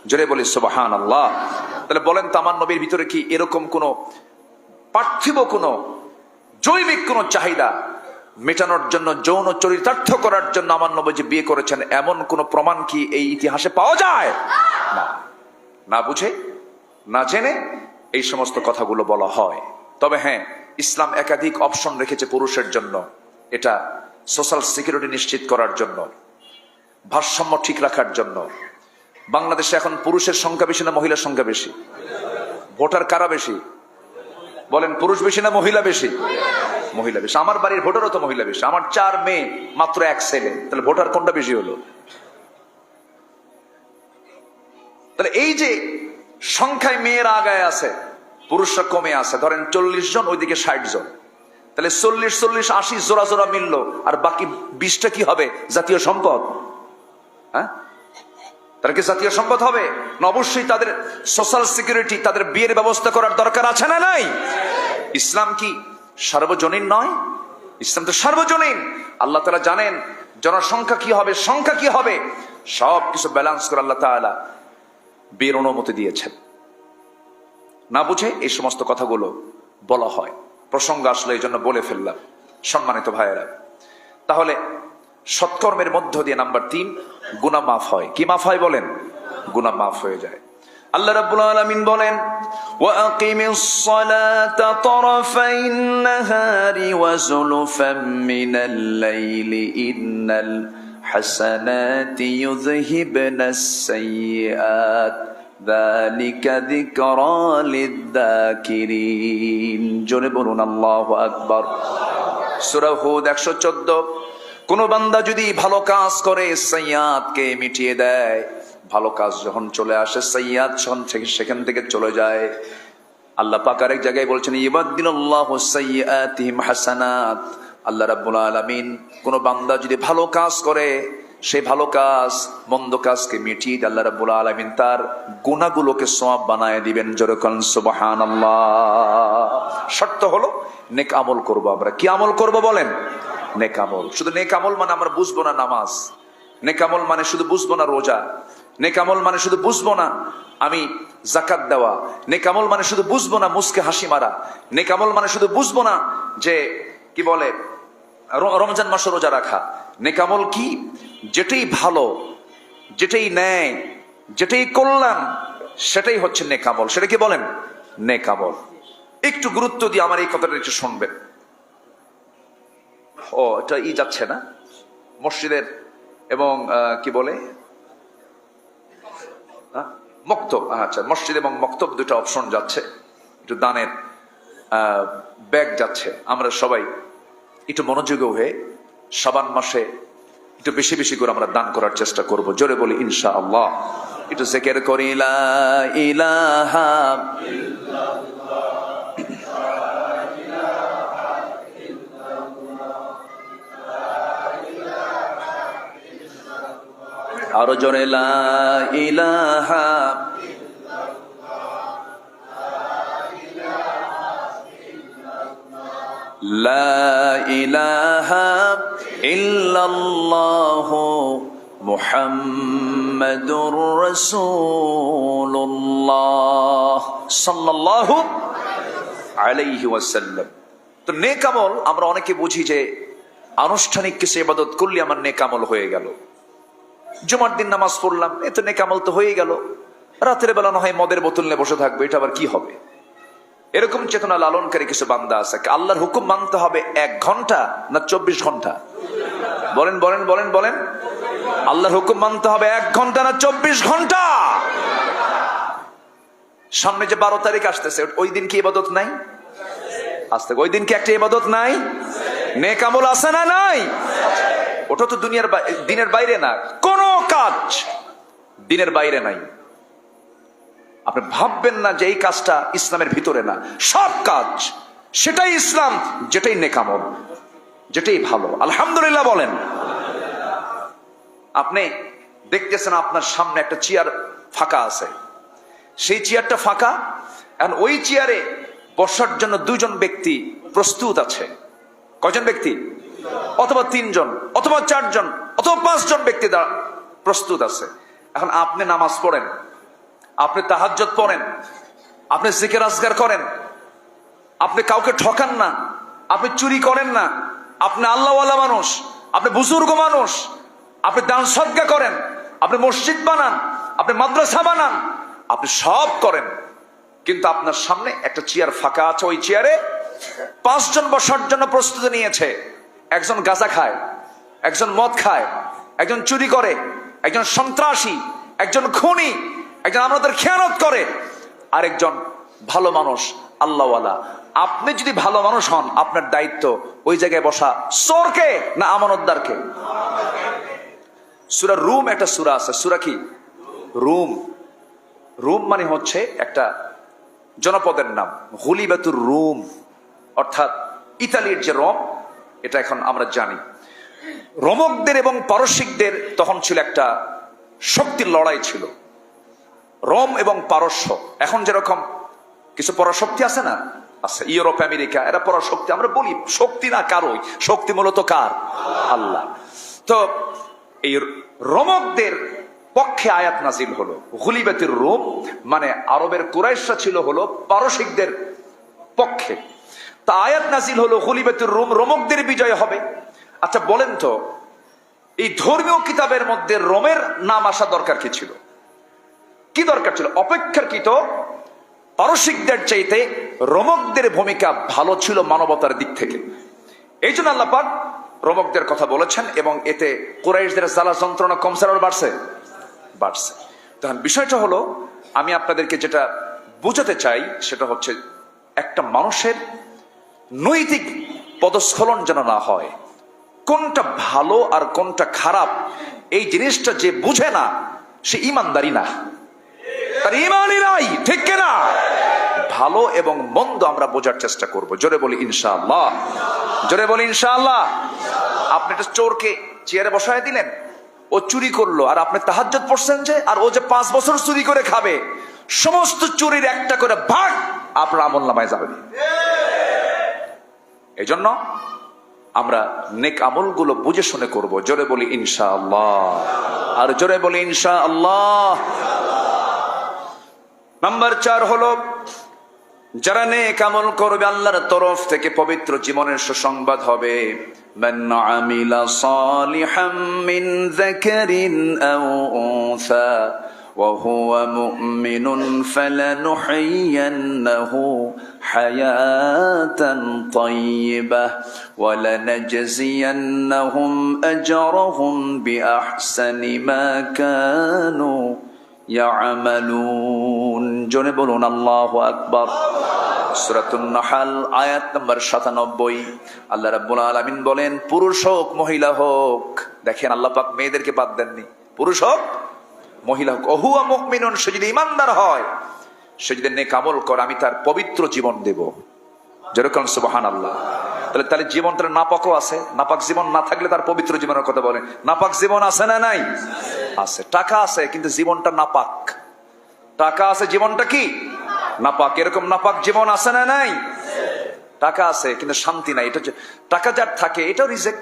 জোরে বলি সুবহানাল্লাহ। তাহলে বলেন তো, আমার নবীর ভিতরে কি এরকম কোন পার্থিব কোন জৈবিক কোন চাহিদা মেটানোর জন্য, যৌন চরিতার্থ করার জন্য আমার নবীজি বিয়ে করেছেন, এমন কোন প্রমাণ কি এই ইতিহাসে পাওয়া যায়? না। না বুঝে, না জেনে এই সমস্ত কথাগুলো বলা হয়। তবে হ্যাঁ, ইসলাম একাধিক অপশন রেখেছে পুরুষের জন্য। এটা সোশ্যাল সিকিউরিটি নিশ্চিত করার জন্য, ভারসাম্য ঠিক রাখার জন্য। বাংলাদেশে এখন পুরুষের সংখ্যা বেশি না মহিলার সংখ্যা বেশি? ভোটার কারা বেশি বলেন? পুরুষ বেশি না মহিলা বেশি? মহিলা বেশি। আমার বাড়ির ভোটারও তো মহিলা বেশি। আমার 4 মেয়ে, মাত্র 1 ছেলে। তাহলে ভোটার কোনটা বেশি হলো? তাহলে এই যে সংখ্যায় মেয়েরা আগায় আছে, পুরুষরা কমে আছে। ধরেন 40 জন, ওইদিকে 60 জন। তাহলে 40, 80 জোড়া জোড়া মিললো, আর বাকি 20টা কি হবে? জাতীয় সম্পদ। হ্যাঁ, তারা কি জাতীয় সম্পদ হবে না? অবশ্যই তাদের সোশ্যাল সিকিউরিটি, তাদের বিয়ের ব্যবস্থা করার দরকার আছে না নাই? ইসলাম কি সার্বজনীন নয়? ইসলাম তো সার্বজনীন। আল্লাহ তাআলা জানেন জনসংখ্যা কি হবে, সংখ্যা কি হবে, সব কিছু ব্যালেন্স করে আল্লাহ তাআলা বিয়ের অনুমতি দিয়েছেন। না বুঝে এই সমস্ত কথাগুলো বলা হয়। প্রসঙ্গ আসলে এই জন্য বলে ফেললাম। সম্মানিত ভাইয়েরা, তাহলে সৎকর্মের মধ্য দিয়ে নাম্বার 3, গুনাহ মাফ হয়। কি মাফ হয় বলেন? গুনাহ মাফ হয়ে যায়। আল্লাহ রাব্বুল আলামিন বলেন, ওয়া আকিমিস সালাতা তারাফাইন নাহারি ওয়া যুলফাম মিনাল লাইলি ইন্নাল হাসানাতি ইউযহিবনাস সাইয়্যাত যালিকা যিকরা লিয-যাকিরিন। জোরে বলুন আল্লাহু আকবার। সূরা হুদ 114। কোন বান্দা যদি ভালো কাজ করে, সাইয়্যাতকে মিটিয়ে দেয়। ভালো কাজ যখন চলে আসে, সাইয়্যাত সেখান থেকে চলে যায়। আল্লাহ পাক আরেক জায়গায় বলছেন, ইউবাদদিলুল্লাহু সাইয়্যাতিহিম হাসানাত। আল্লাহ রাব্বুল আলামিন কোন বান্দা যদি ভালো কাজ করে, সেই ভালো কাজ মন্দ কাজকে মিটিয়ে আল্লাহ রাব্বুল আলামিন তার গুনাহগুলোকে সওয়াব বানায় দিবেন। জোরে বলেন সুবহানাল্লাহ। শর্ত হলো নেক আমল করব। আমরা কি আমল করব বলেন? নেক আমল। শুধু নেক আমল মানে আমরা বুঝবো না নামাজ, নেক আমল মানে শুধু বুঝবো না রোজা, নেক আমল মানে শুধু বুঝবো না আমি যাকাত দেওয়া, নেক আমল মানে শুধু বুঝবো না মুস্কে হাসি মারা, নেক আমল মানে শুধু বুঝবো না যে কি বলে রমজান মাসে রোজা রাখা। নেক আমল কি? যেটাই ভালো, যেটাই ন্যায়, যেটাই কল্যাণ, সেটাই হচ্ছে নেক আমল। সেটা কি বলেন? নেক আমল। একটু গুরুত্ব দিয়ে আমার এই কথাটা একটু শুনবেন। ও, এটা যাচ্ছে না মসজিদের এবং কি বলে মক্তব। আচ্ছা, মসজিদ এবং মক্তব দুটো অপশন যাচ্ছে। একটু দানের ব্যাগ যাচ্ছে। আমরা সবাই একটু মনোযোগী হয়ে শাবান মাসে একটু বেশি বেশি করে আমরা দান করার চেষ্টা করব। জোরে বলি ইনশাআল্লাহ। একটু জিকির করি, লা ইলাহা আরো জোরে, লা ইলাহা লা ইলাহা ইল্লাল্লাহু মুহাম্মাদুর রাসূলুল্লাহ সাল্লাল্লাহু আলাইহি ওয়াসাল্লাম। তো নেক আমল আমরা অনেকে বুঝি যে আনুষ্ঠানিক কিছু ইবাদত করলে আমার নেক আমল হয়ে গেল। জুমার দিন নামাজ পড়লাম, এ তো নেক আমল তো হয়ে গেল। রাতের বেলা না হয় মদের বোতল নিয়ে বসে থাকবে, এটা আবার কি হবে? এরকম চেতনা লালনকারী কিছু বান্দা আছে। আল্লাহর হুকুম মানতে হবে 1 ঘন্টা না 24 ঘন্টা? বলেন বলেন বলেন বলেন। আল্লাহর হুকুম মানতে হবে 1 ঘন্টা না 24 ঘন্টা? সামনে যে 12 তারিখ আসতেছে, ওই দিন কি ইবাদত নাই? আসতে ওই দিন কি একটা ইবাদত নাই? নেক আমল আছে না নাই? ওটা তো দিনের বাইরে না, কোন কাজ দিনের বাইরে নাই। আপনি ভাববেন না যে এই কাজটা ইসলামের ভিতরে না, সব কাজ সেটাই ইসলাম, যেটাই নেক আমল, যেটাই ভালো। আলহামদুলিল্লাহ বলেন। আপনি দেখতেছেন আপনার সামনে একটা চেয়ার ফাঁকা আছে, সেই চেয়ারটা ফাঁকা, এখন ওই চেয়ারে বসার জন্য দুইজন ব্যক্তি প্রস্তুত আছে। কয়জন ব্যক্তি? অথবা তিনজন, অথবা চারজন, অথবা পাঁচজন ব্যক্তি প্রস্তুত আছে। এখন আপনি নামাজ পড়েন, আপনি তাহাজ্জুদ পড়েন, আপনি জিকির আজকার করেন, আপনি কাউকে ঠকান না, আপনি চুরি করেন না, আপনি আল্লাহওয়ালা মানুষ, আপনি বুজুর্গ মানুষ, আপনি দান সদকা করেন, আপনি মসজিদ বানান, আপনি মাদ্রাসা বানান, আপনি সব করেন, কিন্তু আপনার সামনে একটা চেয়ার ফাঁকা আছে। ওই চেয়ারে পাঁচজন বসার জন্য প্রস্তুতি নিয়েছে। একজন গাঁজা খায়, একজন মদ খায়, একজন চুরি করে, একজন সন্ত্রাসী, একজন খুনি, একজন আমাদের খেয়ানত করে, আরেকজন ভালো মানুষ, আল্লাহওয়ালা। আপনি যদি ভালো মানুষ হন, আপনার দায়িত্ব ওই জায়গায় বসা চোরকে না আমানতদারকে? সূরা রুম একটা সূরা আছে, সূরা কি? রুম। রুম মানে হচ্ছে একটা জনপদের নাম, গুলিবাতুর রুম, অর্থাৎ ইতালির যে রোম, এটা এখন আমরা জানি। রোমকদের এবং পারসিকদের তখন ছিল একটা শক্তির লড়াই ছিল, রোম এবং পারস্য। এখন যেরকম কিছু পরাশক্তি আছে না, আছে, ইউরোপ আমেরিকা, এরা পরাশক্তি। আমরা বলি শক্তি না কারোই, শক্তি মূলত কার? আল্লাহ। তো এই রোমকদের পক্ষে আয়াত নাজিল হলো, গুলিবাতুর রুম, মানে আরবের কুরাইশরা ছিল হলো পারসিকদের পক্ষে। তা আয়াত নাজিল হলো গুলিবাতুর রুম, রোমকদের বিজয় হবে। আচ্ছা বলেন তো, এই ধর্মীয় কিতাবের মধ্যে রোমের নাম আসা দরকার কি ছিল? কি দরকার ছিল? অপেক্ষাকৃত পারসিকদের চাইতে রোমকদের ভূমিকা ভালো ছিল মানবতার দিক থেকে। এই জন্য আল্লাহ পাক রোমকদের কথা বলেছেন, এবং এতে কুরাইশদের জ্বালা যন্ত্রণা কমছে আর বাড়ছে? বাড়ছে। তখন বিষয়টা হলো, আমি আপনাদেরকে যেটা বুঝাতে চাই সেটা হচ্ছে, একটা মানুষের নৈতিক পদস্খলন যেন না হয়। কোনটা ভালো আর কোনটা খারাপ এই জিনিসটা যে বুঝে না, সে ইমানদারি না, তার ইমানই নাই, ঠিক কিনা? ভালো এবং মন্দ আমরা বোঝার চেষ্টা করব। জোরে বলি ইনশাআল্লাহ, জোরে বলি ইনশাআল্লাহ। আপনি একটা চোরকে চেয়ারে বসায় দিলেন, ও চুরি করলো, আর আপনি তাহাজ্জুদ পড়ছেন যে, আর ও যে 5 বছর চুরি করে খাবে, সমস্ত চুরির একটা করে ভাগ আপনার আমলনামায় যাবে। এই জন্য আমরা নেক আমলগুলো বুঝে শুনে করব। জোরে বলি ইনশাআল্লাহ, আর জোরে বলি ইনশাআল্লাহ। নাম্বার 4 হলো, যারা নেক আমল করবে আল্লাহর তরফ থেকে পবিত্র জীবনের সুসংবাদ হবে। মান আমিলা সালিহাম মিন যাকারিন আও উনসা ওয়া হুয়া মুমিনুন ফালানুহয়িয়ান্নাহু হায়াতান তাইয়্যিবাহ ওয়া লানাজজিয়ান্নাহুম আজরাহুম বিআহসানি মা কানু ইয়ামালুন। জোরে বলুন আল্লাহু আকবার। সূরাতুন নাহল আয়াত নাম্বার 97। আল্লাহ রাব্বুল আলামিন বলেন, পুরুষ হোক মহিলা হোক, দেখেন আল্লাহ পাক মেয়েদেরকে বাদ দেননি, পুরুষ হোক মহিলা হোক, ওহুয়া মুমিনুন, সে যদি ইমানদার হয়, সে যদি নেক আমল করে, আমি তার পবিত্র জীবন দেব। যেরকম সুবহানাল্লাহ। তাহলে জীবনটা নাপাকও আছে, নাপাক জীবন না থাকলে তার পবিত্র জীবনের কথা বলেন। নাপাক জীবন আছে না নাই? আছে। টাকা আছে কিন্তু জীবনটা নাপাক, টাকা আছে জীবনটা কি নাপাক। এরকম নাপাক জীবন আছে না নাই? টাকা আছে কিন্তু শান্তি নাই। এটা টাকা যার থাকে এটাও রিজেক,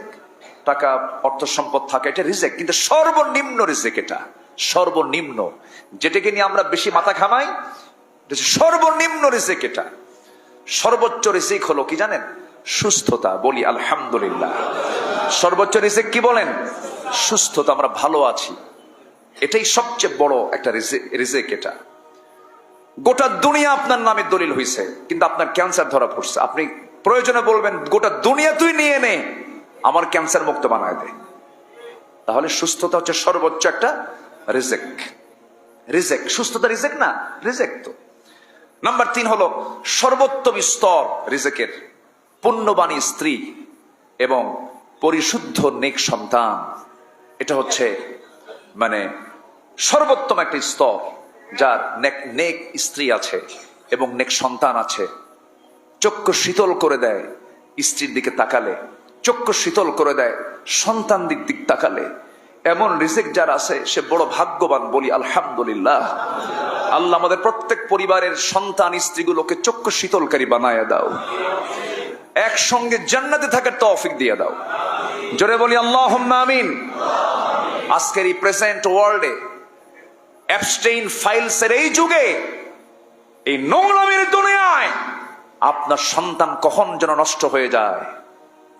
টাকা অর্থ সম্পদ থাকে এটা রিজেক, কিন্তু সর্বনিম্ন রিজেক, এটা সর্বনিম্ন, যেটাকে নিয়ে আমরা বেশি মাথা ঘামাই, সর্বনিম্ন রিজেক এটা। সর্বোচ্চ রিজেক হলো কি জানেন? সুস্থতা। বলি আলহামদুলিল্লাহ। সর্বোচ্চ রিজেক কি বলেন? সুস্থতা, আমরা ভালো আছি, এটাই সবচেয়ে বড় একটা রিজেক। এটা গোটা দুনিয়া আপনার নামে দলিল হইছে, কিন্তু আপনার ক্যান্সার ধরা পড়ছে, আপনি প্রয়োজনে বলবেন গোটা দুনিয়া তুই নিয়ে নে, আমার ক্যান্সার মুক্ত বানায় দে। তাহলে সুস্থতা হচ্ছে সর্বোচ্চ একটা রিজেক। রিজেক, সুস্থতা রিজেক না? রিজেক তো। নাম্বার 3 হলো সর্বোত্তম স্তর রিজেকের, পুণ্যবানী স্ত্রী এবং পরিশুদ্ধ নেক সন্তান, এটা হচ্ছে মানে সর্বোত্তম একটা স্তর। যার নেক স্ত্রী আছে এবং নেক সন্তান আছে, চক্ষু শীতল করে দেয় স্ত্রীর দিকে তাকালে, চক্ষু শীতল করে দেয় সন্তান দিক তাকালে। এমন রিজিক যার আছে সে বড় ভাগ্যবান, বলি আলহামদুলিল্লাহ। আল্লাহ আমাদের প্রত্যেক পরিবারের সন্তান স্ত্রীগুলোকে চক্ষু শীতলকারী বানায় দাও, একসঙ্গে জান্নাতে থাকার তৌফিক দিয়ে দাও। জোরে বলি আল্লাহুম্মা আমিন। আজকের এই প্রেজেন্ট ওয়ার্ল্ডে, অ্যাবস্টেইন ফাইলসের এই যুগে, এই নোংরামির দুনিয়ায় আপনার সন্তান কখন যেন নষ্ট হয়ে যায়,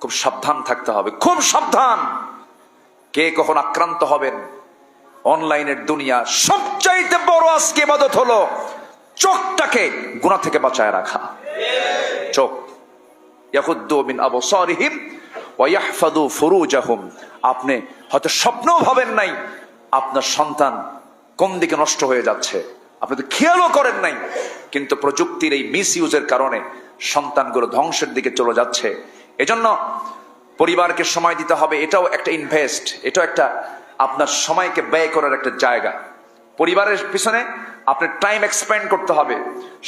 খুব সাবধান থাকতে হবে, খুব সাবধান। কে কখন আক্রান্ত হবেন। অনলাইনের দুনিয়া সবচাইতে বড় আজকে ইবাদত হলো চোখটাকে গুনাহ থেকে বাঁচায় রাখা। চোখ, ইয়াকুদ্দু মিন আবসারিহিম ওয়া ইয়াহফাযু ফুরুজাহুম। আপনি হয়তো স্বপ্নও ভাবেন নাই আপনার সন্তান কোন দিকে নষ্ট হয়ে যাচ্ছে, আপনি তো খেয়ালও করেন নাই, কিন্তু প্রযুক্তির এই মিস ইউজের কারণে সন্তানগুলো ধ্বংসের দিকে চলে যাচ্ছে। এজন্য পরিবারকে সময় দিতে হবে, এটাও একটা ইনভেস্ট, এটাও একটা আপনার সময়কে ব্যয় করার একটা জায়গা। পরিবারের পিছনে আপনার টাইম এক্সপেন্ড করতে হবে,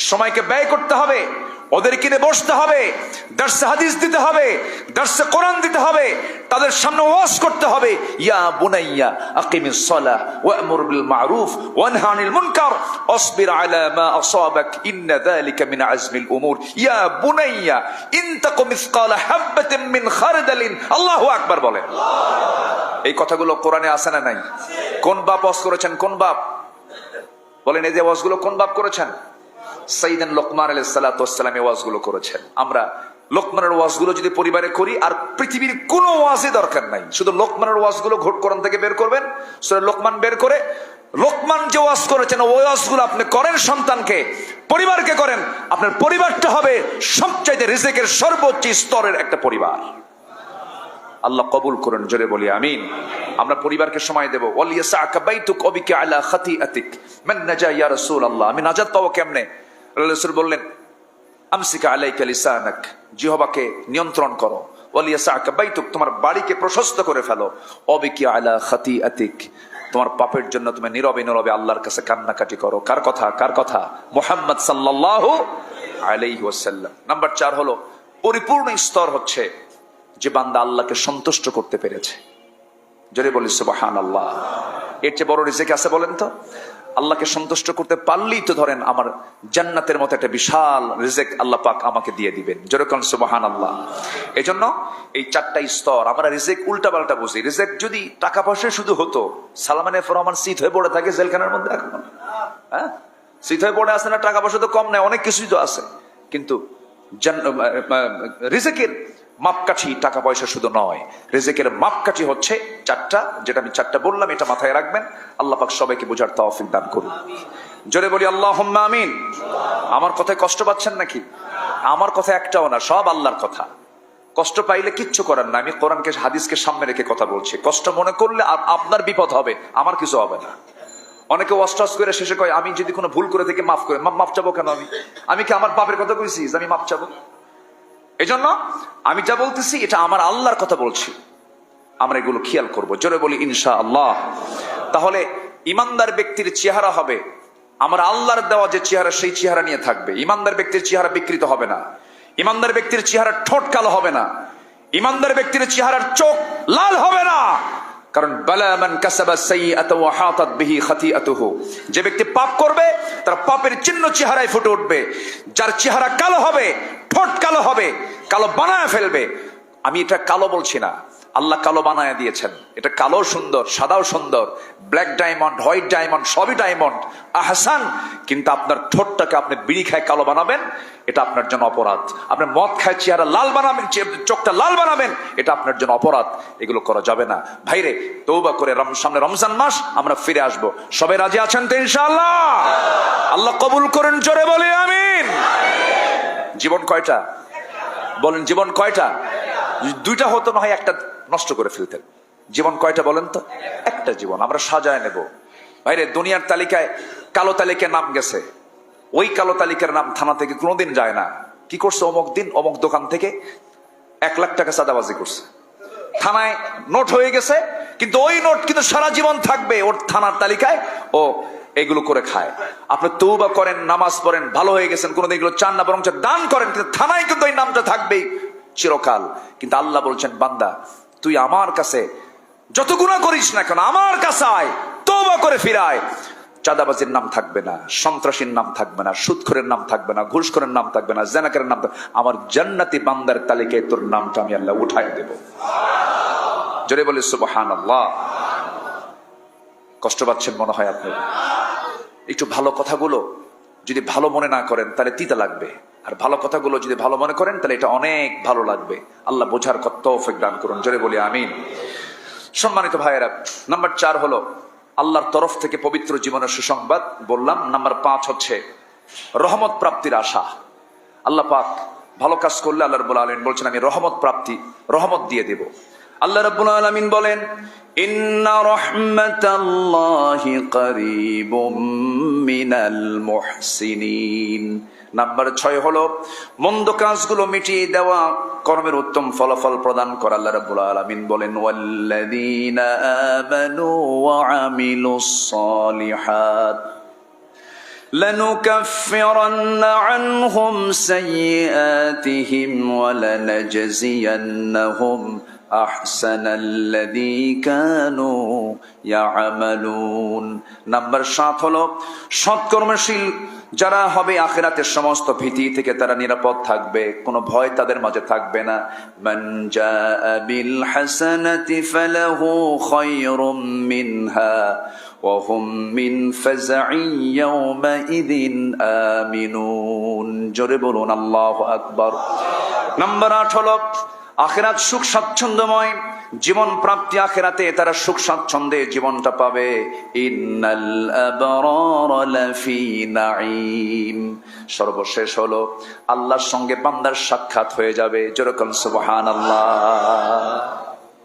সময়কে ব্যয় করতে হবে, ওদের কিনে বসতে হবে, দার্সে হাদিস দিতে হবে, দার্সে কোরআন দিতে হবে, তাদের সামনে ওয়াজ করতে হবে। ইয়া বুনাইয়া আকিমিস সালাহ ওয়া'মুর বিল মারুফ ওয়ানহা আনিল মুনকার ওয়াসবির আলা মা আসাবাক ইন্না যালিকা মিন আজমিল উমুর। ইয়া বুনাইয়া ইন তাকু মিসকালা হাববাতিন মিন খারদালিন। আল্লাহু আকবার বলেন। এই কথাগুলো কোরআনে আছে না নাই? কোন বাপ ওয়াজ করেছেন? কোন বাপ বলেন? এই যে ওয়াজগুলো কোন বাপ করেছেন? সাইয়েদনা লোকমান আলাইহিস সালাতু ওয়াস সালাম এই ওয়াজগুলো করেছেন। আমরা লোকমানের ওয়াজগুলো যদি পরিবারে করি, আর পৃথিবীর কোনো ওয়াজই দরকার নাই, শুধু লোকমানের ওয়াজগুলো কোরআন থেকে বের করবেন, সূরা লোকমান বের করে লোকমান যে ওয়াজ করেছেন ওই ওয়াজগুলো আপনি করেন, সন্তানকে, পরিবারকে করেন, আপনার পরিবারটা হবে সবচাইতে রিজিকের সর্বোচ্চ স্তরের একটা পরিবার। আল্লাহ কবুল করেন, জোরে বলি আমিন। আমরা পরিবারকে সময় দেব। ওয়ালিয়াসআকা বাইতুক ওয়াবিকা আলা খাতিআতিক মান নাজা ইয়া রাসূলুল্লাহ। আমি নাজাত পাবো কেমনে? রাসূল বললেন, আমসিকা আলাইকা লিসানাক, জিহ্বাকে নিয়ন্ত্রণ করো। ওয়ালিয়াসআকা বাইতুক, তোমার বাড়িকে প্রশস্ত করে ফেলো। ওয়াবিকা আলা খাতিআতিক, তোমার পাপের জন্য তুমি নীরবে নীরবে আল্লাহর কাছে কান্নাকাটি করো। কার কথা? কার কথা? মুহাম্মদ সাল্লাল্লাহু আলাইহি ওয়াসাল্লাম। নাম্বার 4 হলো পরিপূর্ণ স্তর হচ্ছে যে বান্দা আল্লাহকে সন্তুষ্ট করতে পেরেছে। জোরে বলি সুবহানাল্লাহ। এর চেয়ে বড় রিজিক আছে বলেন তো? আল্লাহকে সন্তুষ্ট করতে পারলেই তো ধরেন আমার জান্নাতের মতো একটা বিশাল রিজিক আল্লাহ পাক আমাকে দিয়ে দিবেন। জোরে কোন সুবহানাল্লাহ। এজন্য এই 4টা স্তর। আমরা রিজিক উল্টা পাল্টা বুঝি। রিজিক যদি টাকা পয়সা শুধু হতো, সালমান এফ রহমান শীত হয়ে পড়ে থাকে জেলখানার মধ্যে এখন, হ্যাঁ শীত হয়ে পড়ে আছে না, টাকা পয়সা তো কম নাই, অনেক কিছুই তো আছে, কিন্তু রিজিকের মাপকাঠি টাকা পয়সা শুধু নয়, রিজিকের মাপকাঠি হচ্ছে 4টা, যেটা আমি 4টা বললাম, এটা মাথায় রাখবেন। আল্লাহ পাক সবাইকে বোঝার তৌফিক দান করুন। জোরে বলি আল্লাহুম্মা আমিন। আমার কথায় কষ্ট পাচ্ছেন নাকি? আমার কথা একটাও না, সব আল্লাহর কথা। কষ্ট পাইলে কিচ্ছু করার না, আমি কোরআনকে হাদিসকে সামনে রেখে কথা বলছি। কষ্ট মনে করলে আপনার বিপদ হবে, আমার কিছু হবে না। অনেকে ওয়াস্টাস করে শেষে কয় আমি যদি কোনো ভুল করে থেকে মাফ করে, মাফ চাবো কেন? আমি কি আমার বাপের কথা কইছি আমি মাফ চাবো? এজন্য আমি যা বলতেছি এটা আমার আল্লাহর কথা বলছি, আমরা এগুলো খেয়াল করব। জোরে বলি ইনশাআল্লাহ। তাহলে ইমানদার ব্যক্তির চেহারা হবে আমার আল্লাহর দেওয়া যে চেহারা, সেই চেহারা নিয়ে থাকবে। ইমানদার ব্যক্তির চেহারা বিকৃত হবে না, ইমানদার ব্যক্তির চেহারার ঠোঁট কালো হবে না, ইমানদার ব্যক্তির চেহারার চোখ লাল হবে না। কারণ বালা মান কাসাবা সাইয়্যাতান ওয়া হাতাত বিহি খাতিআতুহু, যে ব্যক্তি পাপ করবে তার পাপের চিহ্ন চেহারায় ফুটে উঠবে। যার চেহারা কালো হবে, ঠোঁট কালো হবে, কালো বানায় ফেলবে। আমি এটা কালো বলছি না, আল্লাহ কালো বানায় দিয়েছেন। এটা কালো সুন্দর, সাদাও সুন্দর, ব্ল্যাক ডায়মন্ড, হোয়াইট ডায়মন্ড, সবই ডায়মন্ড, আহসান। কিন্তু আপনার ঠোঁটটাকে আপনি বিড়ি খায় কালো বানাবেন, এটা আপনার জন্য অপরাধ। আপনি মদ খায় চেহারা লাল বানাবেন, চোখটা লাল বানাবেন, এটা আপনার জন্য অপরাধ। এগুলো করা যাবে না ভাইরে। তওবা করে সামনে রমজান মাস, আমরা ফিরে আসব। সবাই রাজি আছেন তো ইনশাআল্লাহ? আল্লাহ কবুল করেন, জোরে বলি আমিন। জীবন কয়টা বলেন? জীবন কয়টা? 2টা হতো না হয় একটা নষ্ট করে ফেলতেন। জীবন কয়টা বলেন তো? একটা জীবন। আমরা সাজায় নেব ভাইরে। দুনিয়ার তালিকায় কালো তালিকায় নাম গেছে, ওই কালো তালিকার নাম থানা থেকে কোনোদিন যায় না। কি করছে? অমুক দিন অমুক দোকান থেকে 1 লাখ টাকা চাঁদাবাজি করছে। থানায় নোট হয়ে গেছে, কিন্তু ওই নোট কিন্তু সারা জীবন থাকবে ওর থানার তালিকায়, ও এগুলো করে খায়। আপনি তওবা করেন, নামাজ পড়েন, ভালো হয়ে গেছেন, কোনোদিন এগুলো চান না, বরং দান করেন, কিন্তু থানায় কিন্তু ওই নামটা থাকবেই চিরকাল। কিন্তু আল্লাহ বলছেন, বান্দা তুই আমার কাছে যত গুনাহ করিস না কেন, আমার কাছে আয়, তওবা করে ফিরায়, চাঁদাবাজির নাম থাকবে না, সন্ত্রাসীর নাম থাকবে না, সুদখোরের নাম থাকবে না, ঘুষখোরের নাম থাকবে না, জেনাকারের নাম থাকবে, আমার জান্নাতি বান্দার তালিকায় তোর নামটা আমি আল্লাহ উঠাই দেব। জোরে বলি সুবহানাল্লাহ। কষ্ট পাচ্ছেন মনে হয় আপনি? একটু ভালো কথাগুলো যদি ভালো মনে না করেন তাহলে তিতা লাগবে, আর ভালো কথাগুলো যদি ভালো মনে করেন তাহলে এটা অনেক ভালো লাগবে। আল্লাহ বোঝার তৌফিক দান করুন, জোরে বলি আমিন। সম্মানিত ভাইয়েরা, নাম্বার 4 হলো আল্লাহর তরফ থেকে পবিত্র জীবনের সুসংবাদ বললাম। নাম্বার 5 হচ্ছে রহমত প্রাপ্তির আশা। আল্লাহ পাক ভালো কাজ করলে আল্লাহ রাব্বুল আলামিন বলছেন আমি রহমত দিয়ে দেব। আল্লাহ রাব্বুল আলামিন বলেন, ইন্না রাহমাতাল্লাহি করিবুম মিনাল মুহসিনিন। নাম্বার 6 হলো মন্দ কাজগুলো মিটিয়ে দেওয়া, কর্মের উত্তম ফলাফল প্রদান করা। আল্লাহ রাব্বুল আলামিন বলেন, ওয়াল্লাযীনা আমানু ওয়া আমিলুস সালিহাত লানুকাফিরান্না আনহুম সাইয়্যাতিহিম ওয়া লানাজজিয়ান্নাহুম আহসানাল্লাযী কানু ইয়ামালুন। নাম্বার 7 হলো সৎকর্মশীল যারা হবে আখিরাতের সমস্ত ভীতি থেকে তারা নিরাপদ থাকবে, কোনো ভয় তাদের মাঝে থাকবে না। মান জাআ বিল হাসানাতি ফালাহু খায়রুম মিনহা ওয়া হুম মিন ফাজঈ ইয়াওমাইযিন আমিনুন। জোরে বলুন আল্লাহু আকবার। নাম্বার 8 হলো আখিরাত সুখ স্বাচ্ছন্দ্যময় জীবন প্রাপ্তি। আখিরাতে তারা সুখ স্বাচ্ছন্দ্যে জীবনটা পাবে। ইন্নাল আবরারা লাফি নাঈম। সর্বশেষ হলো আল্লাহর সঙ্গে বান্দার সাক্ষাৎ হয়ে যাবে। যেরকম সুবহানাল্লাহ।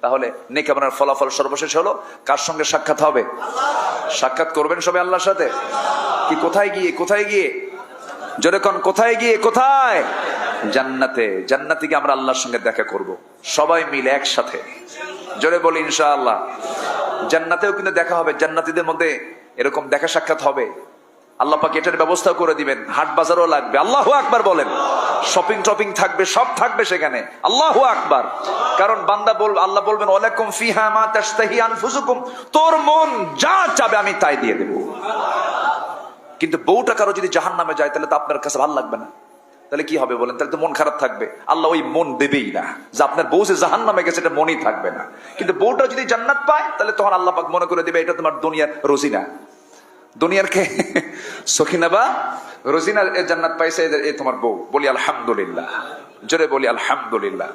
তাহলে নেক আমলের ফলাফল সর্বশেষ হলো কার সঙ্গে সাক্ষাৎ হবে? সাক্ষাৎ করবেন সবাই আল্লাহর সাথে। কি কোথায় গিয়ে যেরকম কোথায়? জান্নাতে। জান্নাতে গিয়ে আমরা আল্লাহর সঙ্গে দেখা করব সবাই মিলে একসাথে। জোরে বলি ইনশাআল্লাহ। জান্নাতেও কিন্তু দেখা হবে, জান্নাতীদের মধ্যে এরকম দেখা সাক্ষাৎ হবে। আল্লাহ পাক এটার ব্যবস্থা করে দিবেন। হাট বাজারও লাগবে। আল্লাহু আকবার বলেন। শপিং টপিং থাকবে, সব থাকবে সেখানে। আল্লাহু আকবার। কারণ বান্দা আল্লাহ বলবেন, ওয়ালাকুম ফিহা মা তাশতাহি আনফুসুকুম, তোর মন যা চাবে আমি তাই দিয়ে দেব। কিন্তু বউটা কারো যদি জাহান্নামে যায় তাহলে তো আপনার কাছে ভালো লাগবে না। তাহলে কি হবে বলেন? তাহলে তো মন খারাপ থাকবে। আল্লাহ ওই মন দেবেই না যে আপনার বউ যে জাহান্নামে গেছে, এটা মনই থাকবে না। কিন্তু বউটা যদি জান্নাত পায় তাহলে তখন আল্লাহ পাক মনে করে দেবে এটা তোমার দুনিয়ার রোজিনা, দুনিয়ার কে সখিনা বা রোজিনা জান্নাত পাইছে, এই তোমার বউ। বলি আলহামদুলিল্লাহ। জোরে বলি আলহামদুলিল্লাহ।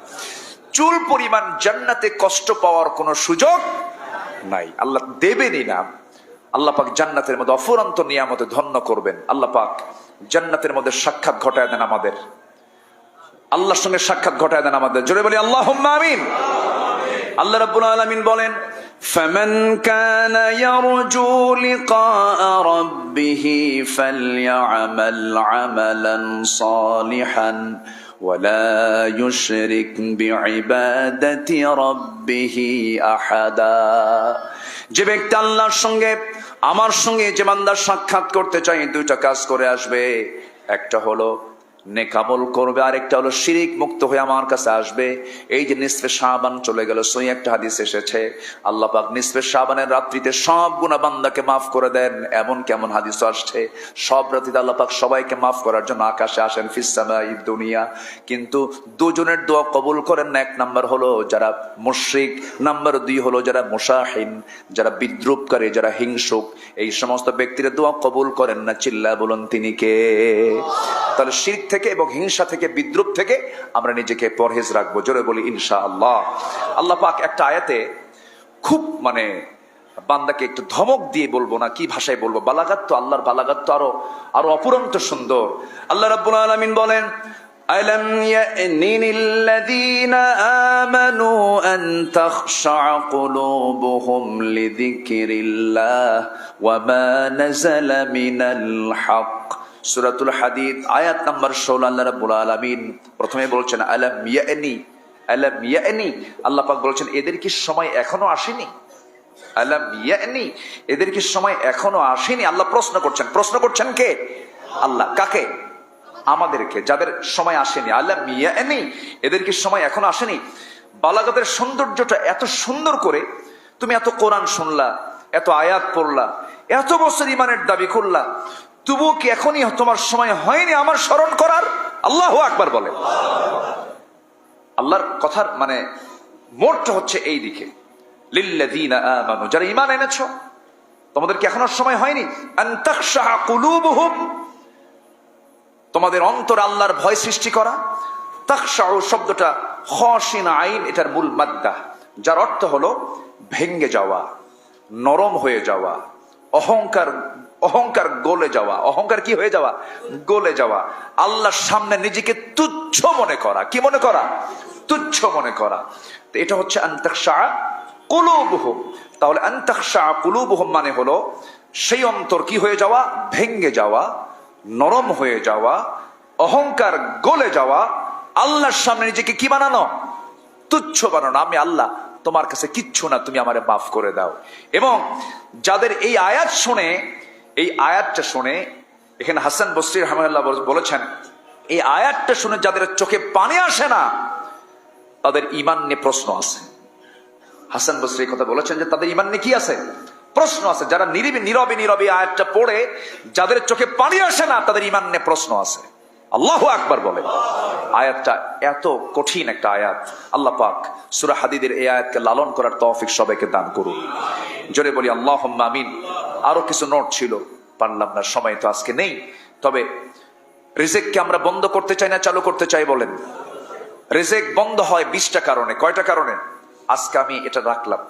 চুল পরিমাণ জান্নাতে কষ্ট পাওয়ার কোনো সুযোগ নাই, আল্লাহ দেবেনই না। আল্লাহ পাক জান্নাতের মধ্যে অফুরন্ত নিয়ামতে ধন্য করবেন। আল্লাহ পাক জান্নাতের মধ্যে সাক্ষাৎ ঘটায় দেন আমাদের, আল্লাহর সঙ্গে সাক্ষাৎ ঘটায় দেন আমাদের। জোরে বলি আল্লাহুম্মা আমিন। আল্লাহ রাব্বুল আলামিন বলেন, ফামান কানা ইয়ারজু লিকা রাব্বিহি ফালইআমাল আমালান সালিহান ওয়ালা ইউশরিক বিইবাদাতি রাব্বিহি আহাদা। যে ব্যক্তি আল্লাহর সঙ্গে আমার সঙ্গে যে বান্দার সাক্ষাৎ করতে চাই, দুইটা কাজ করে আসবে। একটা হলো নেক আমল করবে, আরেকটা হলো শিরিক মুক্ত হয়ে আমার কাছে আসবে। এই যে নিসফে শাবান চলে গেল, সই একটা হাদিস এসেছে আল্লাহ পাক নিসফে শাবানের রাত্রিতে সব গুনাহ বান্দাকে মাফ করে দেন। এমন কেমন হাদিস আসছে সব রাত্রিতে আল্লাহ পাক সবাইকে মাফ করার জন্য আকাশে আসেন, ফিস সামাই দুনিয়া। কিন্তু দুজনের দোয়া কবুল করেন না। এক নাম্বার হলো যারা মুশরিক, নাম্বার 2 হলো যারা মুশাহিন, যারা বিদ্রুপকারী, যারা হিংসুক। এই সমস্ত ব্যক্তির দোয়া কবুল করেন না। চিল্লা বলুন তিনি কে? তাহলে শিরক থেকে এবং হিংসা থেকে, বিদ্রুপ থেকে আমরা নিজেকে পরহেজ রাখবো। জোরে বলি ইনশাআল্লাহ। আল্লাহ পাক একটা আয়াতে খুব বান্দাকে একটু ধমক দিয়ে বলবো না, কি ভাষায় বলবো, বালাগাত তো আল্লাহর বালাগাত তো আরো অপুরন্ত সুন্দর। আল্লাহ রাব্বুল আলামিন বলেন, আলাম ইয়ানি লিল্লাযীনা আমানু আন তাখশা কুলুবুহুম লিযিকরিল্লাহ ওয়া মা নাযালা মিনাল হক। সূরাতুল হাদীদ আয়াত নাম্বার 16। আল্লাহ রাব্বুল আলামিন প্রথমে বলছেন আলাম ইয়ানি, আলাম ইয়ানি, আল্লাহ পাক বলছেন এদের কি সময় এখনো আসেনি? আলাম ইয়ানি, এদের কি সময় এখনো আসেনি? আল্লাহ প্রশ্ন করছেন কে? আল্লাহ। কাকে? আমাদেরকে, যাদের সময় আসেনি। আলাম ইয়ানি, এদের কি সময় এখনো আসেনি? বালাগাতের সৌন্দর্যটা এত সুন্দর করে, তুমি এত কোরআন শুনলা, এত আয়াত পড়লা, এত বছর ইমানের দাবি করলা, তবুও কি এখনই তোমার সময় হয়নি আমার স্মরণ করার? আল্লাহু আকবার বলে। আল্লাহর কথার মানে মোড়টা হচ্ছে এই দিকে, লিল্লাযীনা আমানু, যারা ঈমান এনেছো তোমাদের কি এখনো সময় হয়নি? আন তাখশা কুলুবুহুম, তোমাদের অন্তর আল্লাহর ভয় সৃষ্টি করা। তাখশা শব্দটা খাশিন আইন, এটার মূল মাদ্দা, যার অর্থ হলো ভেঙ্গে যাওয়া, নরম হয়ে যাওয়া, অহংকার গলে যাওয়া। অহংকার কি হয়ে যাওয়া? গলে যাওয়া। আল্লাহর সামনে নিজেকে তুচ্ছ মনে করা। কি মনে করা? তুচ্ছ মনে করা। তো এটা হচ্ছে আন তাখশা কুলুবুহুম। তাহলে আন তাখশা কুলুবুহুম মানে হলো সেই অন্তর কি হয়ে যাওয়া? ভেঙ্গে যাওয়া, নরম হয়ে যাওয়া, অহংকার গলে যাওয়া, আল্লাহর সামনে নিজেকে কি বানানো? তুচ্ছ বানানো। আমি আল্লাহ তোমার কাছে কিচ্ছু না, তুমি আমারে মাফ করে দাও। এবং যাদের এই আয়াত শুনে, এই আয়াতটা শুনে, এখানে হাসান বসরি রাহমাহুল্লাহ বলেছেন, এই আয়াতটা শুনে যাদের চোখে পানি আসে না, তাদের ঈমান নিয়ে প্রশ্ন আছে। হাসান বসরি এই কথা বলেছেন যে তাদের ঈমান নিয়ে কি আছে? প্রশ্ন আছে। যারা নীরবে আয়াতটা পড়ে, যাদের চোখে পানি আসে না, তাদের ঈমান নিয়ে প্রশ্ন আছে। আল্লাহু আকবার বলে। আয়াতটা এত কঠিন একটা আয়াত। আল্লাহ পাক সূরা হাদীদের এই আয়াতকে লালন করার তৌফিক সবাইকে দান করুন। জোরে বলি আল্লাহুম্মা আমিন। আরো কিছু নোট ছিল, পারলাম না, সময় তো আজকে নেই। তবে রিজিককে আমরা বন্ধ করতে চাই না চালু করতে চাই? বলেন। রিজিক বন্ধ হয় 20টা কারণে। কয়টা কারণে? আজকে আমি এটা রাখলাম।